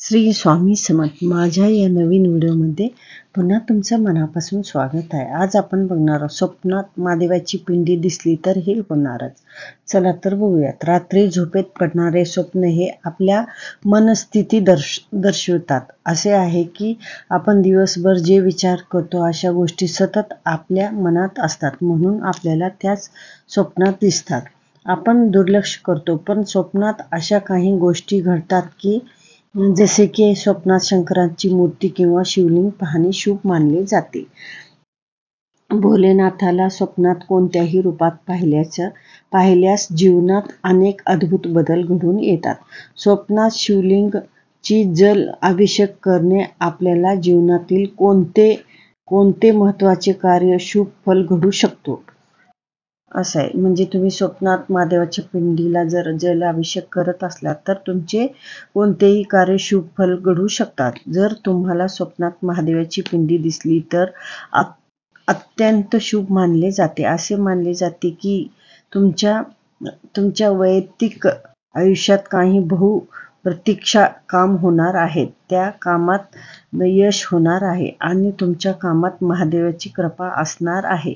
श्री स्वामी समर्थ. माझ्या या नवीन व्हिडिओमध्ये पुन्हा तुमचं मनापासून स्वागत आहे. आज आपण बघणार आहोत स्वप्नात महादेवाची पिंडी दिसली तर हे होणारच. चला तर बघूयात. रात्री झोपेत पडणारे स्वप्न हे आपल्या मनस्थिती दर्शवतात. असे आहे की आपण दिवसभर जे विचार करतो अशा गोष्टी सतत आपल्या मनात असतात, म्हणून आपल्याला त्याच स्वप्नात दिसतात. आपण दुर्लक्ष करतो, पण स्वप्नात अशा काही गोष्टी घडतात की जसे की स्वप्नात शंकराची मूर्ती किंवा शिवलिंग पाहणे शुभ मानले जाते. भोलेनाथाला स्वप्नात कोणत्याही रूपात पाहिल्यास जीवनात अनेक अद्भुत बदल घडून येतात. स्वप्नात शिवलिंगची जल अभिषेक करणे आपल्याला जीवनातील कोणते महत्त्वाचे कार्य शुभ फल घडू शकतो असं आहे. म्हणजे तुम्ही स्वप्नात महादेवाच्या पिंडीला जर जलाभिषेक करत असलात तर तुमचे कोणतेही कार्य शुभ फल घडू शकतात. जर तुम्हाला स्वप्नात महादेवाची पिंडी दिसली तर अत्यंत शुभ मानले जाते. असे मानले जाते की तुमच्या वैयक्तिक आयुष्यात काही प्रतीक्षा काम होणार आहेत. त्या कामात यश होणार आहे आणि तुमच्या कामात महादेवाची कृपा असणार आहे.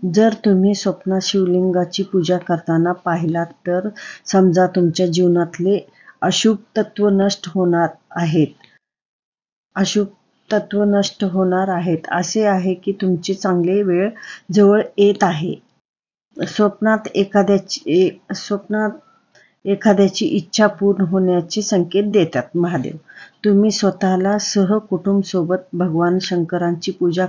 जर तुम्ही स्वप्नात शिवलिंगाची पूजा करताना पाहिलात तर समजा तुमच्या जीवनातले अशुभ तत्व नष्ट होणार आहेत. असे आहे की तुमची चांगली वेळ जवळ येत आहे. स्वप्नात एखाद्याची इच्छा पूर्ण होण्याचे संकेत देतात महादेव. तुम्ही स्वतःला सहकुटुंब सोबत भगवान शंकरांची पूजा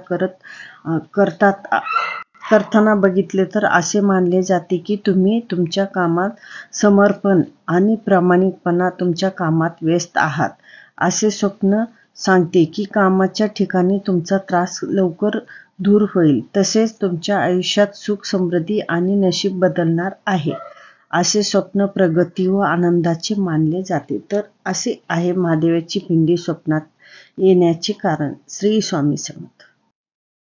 करताना बघितले तर असे मानले जाते की तुम्ही तुमच्या कामात समर्पण आणि प्रामाणिकपणा तुमच्या कामात व्यस्त आहात. असे स्वप्न सांगते की कामाच्या ठिकाणी तुमचा त्रास लवकर दूर होईल, तसेच तुमच्या आयुष्यात सुख, समृद्धी आणि नशीब बदलणार आहे. असे स्वप्न प्रगती व आनंदाचे मानले जाते. तर असे आहे महादेवाची पिंडी स्वप्नात येण्याचे कारण. श्री स्वामी समर्थ.